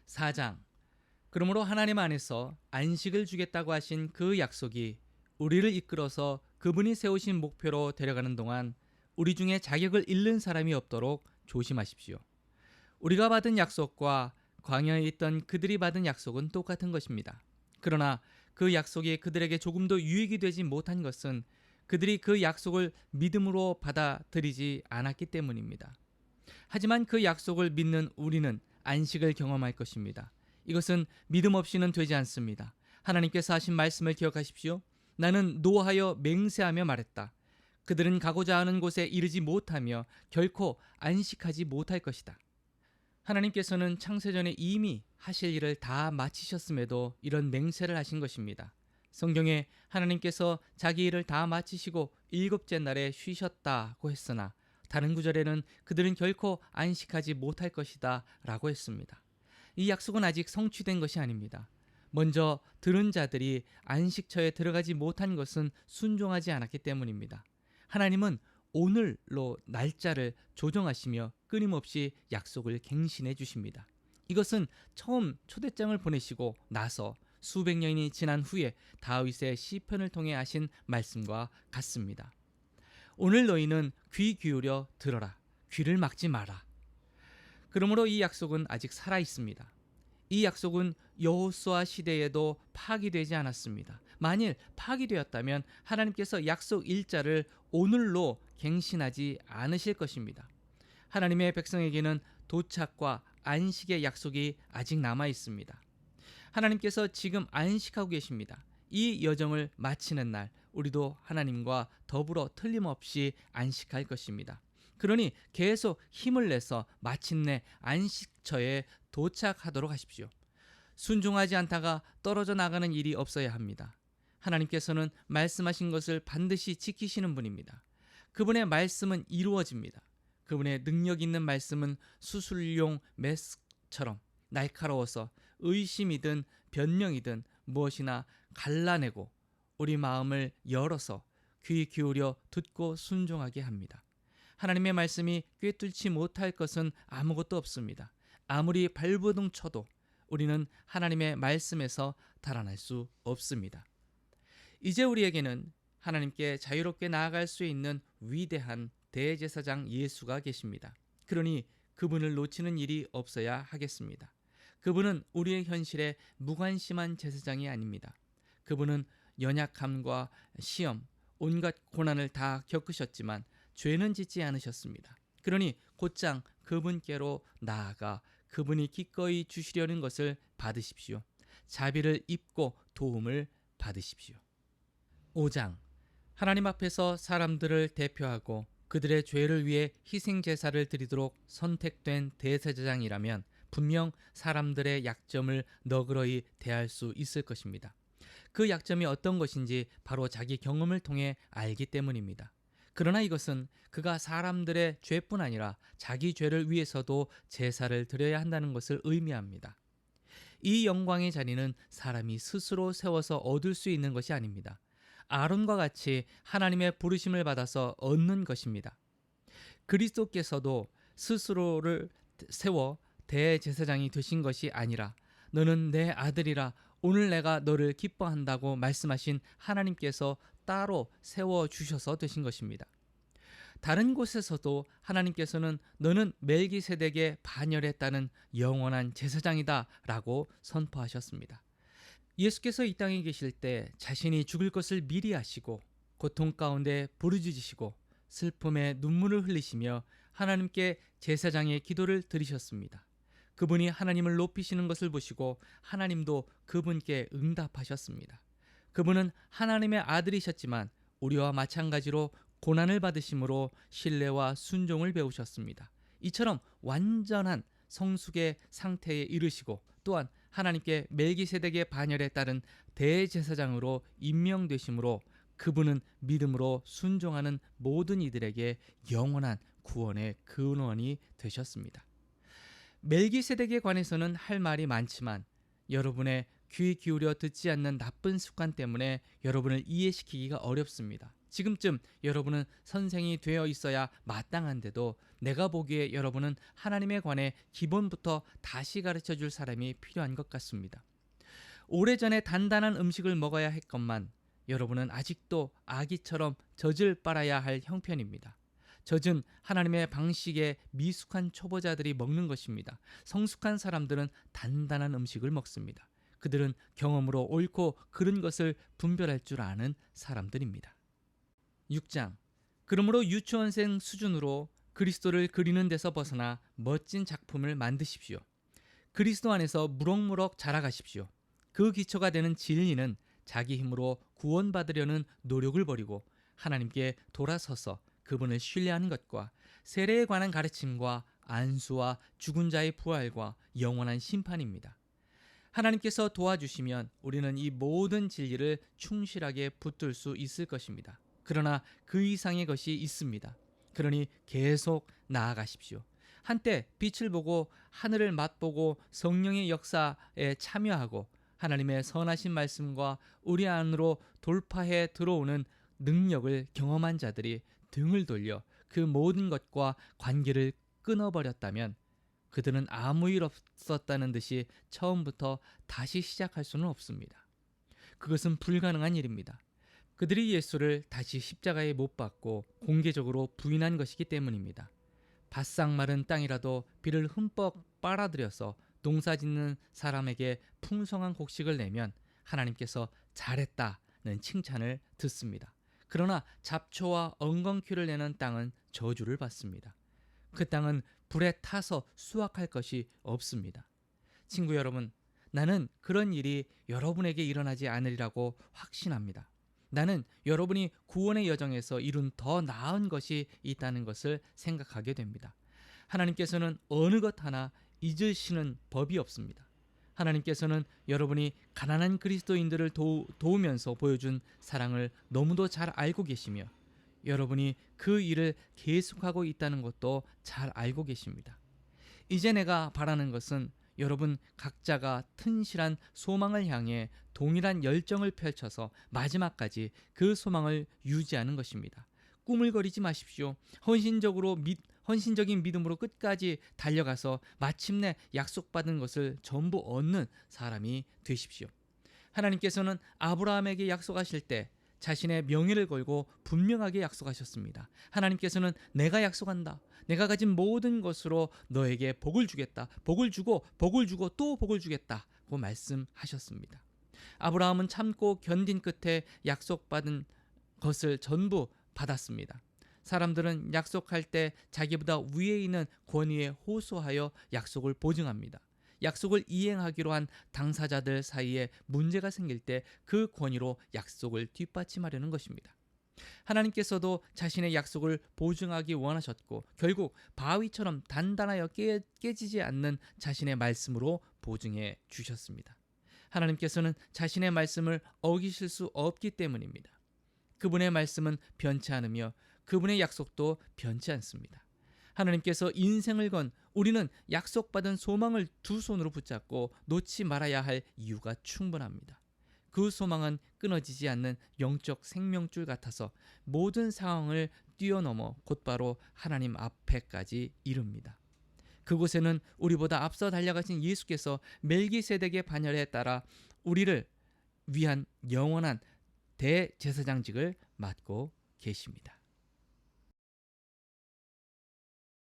4장. 그러므로 하나님 안에서 안식을 주겠다고 하신 그 약속이 우리를 이끌어서 그분이 세우신 목표로 데려가는 동안 우리 중에 자격을 잃는 사람이 없도록 조심하십시오. 우리가 받은 약속과 광야에 있던 그들이 받은 약속은 똑같은 것입니다. 그러나 그 약속이 그들에게 조금도 유익이 되지 못한 것은 그들이 그 약속을 믿음으로 받아들이지 않았기 때문입니다. 하지만 그 약속을 믿는 우리는 안식을 경험할 것입니다. 이것은 믿음 없이는 되지 않습니다. 하나님께서 하신 말씀을 기억하십시오. 나는 노하여 맹세하며 말했다. 그들은 가고자 하는 곳에 이르지 못하며 결코 안식하지 못할 것이다. 하나님께서는 창세전에 이미 하실 일을 다 마치셨음에도 이런 맹세를 하신 것입니다. 성경에 하나님께서 자기 일을 다 마치시고 일곱째 날에 쉬셨다고 했으나 다른 구절에는 그들은 결코 안식하지 못할 것이다 라고 했습니다. 이 약속은 아직 성취된 것이 아닙니다. 먼저 들은 자들이 안식처에 들어가지 못한 것은 순종하지 않았기 때문입니다. 하나님은 오늘로 날짜를 조정하시며 끊임없이 약속을 갱신해 주십니다. 이것은 처음 초대장을 보내시고 나서 수백 년이 지난 후에 다윗의 시편을 통해 하신 말씀과 같습니다. 오늘 너희는 귀 기울여 들어라. 귀를 막지 마라. 그러므로 이 약속은 아직 살아 있습니다. 이 약속은 여호수아 시대에도 파기되지 않았습니다. 만일 파기되었다면 하나님께서 약속 일자를 오늘로 갱신하지 않으실 것입니다. 하나님의 백성에게는 도착과 안식의 약속이 아직 남아 있습니다. 하나님께서 지금 안식하고 계십니다. 이 여정을 마치는 날 우리도 하나님과 더불어 틀림없이 안식할 것입니다. 그러니 계속 힘을 내서 마침내 안식처에 도착하도록 하십시오. 순종하지 않다가 떨어져 나가는 일이 없어야 합니다. 하나님께서는 말씀하신 것을 반드시 지키시는 분입니다. 그분의 말씀은 이루어집니다. 그분의 능력 있는 말씀은 수술용 메스처럼 날카로워서 의심이든 변명이든 무엇이나 갈라내고 우리 마음을 열어서 귀 기울여 듣고 순종하게 합니다. 하나님의 말씀이 꿰뚫지 못할 것은 아무것도 없습니다. 아무리 발버둥 쳐도 우리는 하나님의 말씀에서 달아날 수 없습니다. 이제 우리에게는 하나님께 자유롭게 나아갈 수 있는 위대한 대제사장 예수가 계십니다. 그러니 그분을 놓치는 일이 없어야 하겠습니다. 그분은 우리의 현실에 무관심한 제사장이 아닙니다. 그분은 연약함과 시험, 온갖 고난을 다 겪으셨지만 죄는 짓지 않으셨습니다. 그러니 곧장 그분께로 나아가 그분이 기꺼이 주시려는 것을 받으십시오. 자비를 입고 도움을 받으십시오. 5장. 하나님 앞에서 사람들을 대표하고 그들의 죄를 위해 희생 제사를 드리도록 선택된 대제사장이라면 분명 사람들의 약점을 너그러이 대할 수 있을 것입니다. 그 약점이 어떤 것인지 바로 자기 경험을 통해 알기 때문입니다. 그러나 이것은 그가 사람들의 죄뿐 아니라 자기 죄를 위해서도 제사를 드려야 한다는 것을 의미합니다. 이 영광의 자리는 사람이 스스로 세워서 얻을 수 있는 것이 아닙니다. 아론과 같이 하나님의 부르심을 받아서 얻는 것입니다. 그리스도께서도 스스로를 세워 대제사장이 되신 것이 아니라 너는 내 아들이라 오늘 내가 너를 기뻐한다고 말씀하신 하나님께서 따로 세워주셔서 되신 것입니다. 다른 곳에서도 하나님께서는 너는 멜기세덱의 반열에 따른 영원한 제사장이다 라고 선포하셨습니다. 예수께서 이 땅에 계실 때 자신이 죽을 것을 미리 아시고 고통 가운데 부르짖으시고 슬픔에 눈물을 흘리시며 하나님께 제사장의 기도를 드리셨습니다. 그분이 하나님을 높이시는 것을 보시고 하나님도 그분께 응답하셨습니다. 그분은 하나님의 아들이셨지만 우리와 마찬가지로 고난을 받으심으로 신뢰와 순종을 배우셨습니다. 이처럼 완전한 성숙의 상태에 이르시고 또한 하나님께 멜기세덱의 반열에 따른 대제사장으로 임명되심으로 그분은 믿음으로 순종하는 모든 이들에게 영원한 구원의 근원이 되셨습니다. 멜기세덱에 관해서는 할 말이 많지만 여러분의 귀 기울여 듣지 않는 나쁜 습관 때문에 여러분을 이해시키기가 어렵습니다. 지금쯤 여러분은 선생이 되어 있어야 마땅한데도 내가 보기에 여러분은 하나님에 관해 기본부터 다시 가르쳐 줄 사람이 필요한 것 같습니다. 오래전에 단단한 음식을 먹어야 했건만 여러분은 아직도 아기처럼 젖을 빨아야 할 형편입니다. 젖은 하나님의 방식에 미숙한 초보자들이 먹는 것입니다. 성숙한 사람들은 단단한 음식을 먹습니다. 그들은 경험으로 옳고 그른 것을 분별할 줄 아는 사람들입니다. 6장. 그러므로 유치원생 수준으로 그리스도를 그리는 데서 벗어나 멋진 작품을 만드십시오. 그리스도 안에서 무럭무럭 자라가십시오. 그 기초가 되는 진리는 자기 힘으로 구원받으려는 노력을 버리고 하나님께 돌아서서 그분을 신뢰하는 것과 세례에 관한 가르침과 안수와 죽은 자의 부활과 영원한 심판입니다. 하나님께서 도와주시면 우리는 이 모든 진리를 충실하게 붙들 수 있을 것입니다. 그러나 그 이상의 것이 있습니다. 그러니 계속 나아가십시오. 한때 빛을 보고 하늘을 맛보고 성령의 역사에 참여하고 하나님의 선하신 말씀과 우리 안으로 돌파해 들어오는 능력을 경험한 자들이 등을 돌려 그 모든 것과 관계를 끊어버렸다면 그들은 아무 일 없었다는 듯이 처음부터 다시 시작할 수는 없습니다. 그것은 불가능한 일입니다. 그들이 예수를 다시 십자가에 못 박고 공개적으로 부인한 것이기 때문입니다. 바싹 마른 땅이라도 비를 흠뻑 빨아들여서 농사짓는 사람에게 풍성한 곡식을 내면 하나님께서 잘했다는 칭찬을 듣습니다. 그러나 잡초와 엉겅퀴를 내는 땅은 저주를 받습니다. 그 땅은 불에 타서 수확할 것이 없습니다. 친구 여러분, 나는 그런 일이 여러분에게 일어나지 않으리라고 확신합니다. 나는 여러분이 구원의 여정에서 이룬 더 나은 것이 있다는 것을 생각하게 됩니다. 하나님께서는 어느 것 하나 잊으시는 법이 없습니다. 하나님께서는 여러분이 가난한 그리스도인들을 도우면서 보여준 사랑을 너무도 잘 알고 계시며 여러분이 그 일을 계속하고 있다는 것도 잘 알고 계십니다. 이제 내가 바라는 것은 여러분 각자가 튼실한 소망을 향해 동일한 열정을 펼쳐서 마지막까지 그 소망을 유지하는 것입니다. 꾸물거리지 마십시오. 헌신적인 믿음으로 끝까지 달려가서 마침내 약속받은 것을 전부 얻는 사람이 되십시오. 하나님께서는 아브라함에게 약속하실 때 자신의 명예를 걸고 분명하게 약속하셨습니다. 하나님께서는 내가 약속한다. 내가 가진 모든 것으로 너에게 복을 주겠다. 복을 주고 또 복을 주겠다고 말씀하셨습니다. 아브라함은 참고 견딘 끝에 약속받은 것을 전부 받았습니다. 사람들은 약속할 때 자기보다 위에 있는 권위에 호소하여 약속을 보증합니다. 약속을 이행하기로 한 당사자들 사이에 문제가 생길 때 그 권위로 약속을 뒷받침하려는 것입니다. 하나님께서도 자신의 약속을 보증하기 원하셨고 결국 바위처럼 단단하여 깨지지 않는 자신의 말씀으로 보증해 주셨습니다. 하나님께서는 자신의 말씀을 어기실 수 없기 때문입니다. 그분의 말씀은 변치 않으며 그분의 약속도 변치 않습니다. 하나님께서 인생을 건 우리는 약속받은 소망을 두 손으로 붙잡고 놓지 말아야 할 이유가 충분합니다. 그 소망은 끊어지지 않는 영적 생명줄 같아서 모든 상황을 뛰어넘어 곧바로 하나님 앞에까지 이릅니다. 그곳에는 우리보다 앞서 달려가신 예수께서 멜기세덱의 반열에 따라 우리를 위한 영원한 대제사장직을 맡고 계십니다.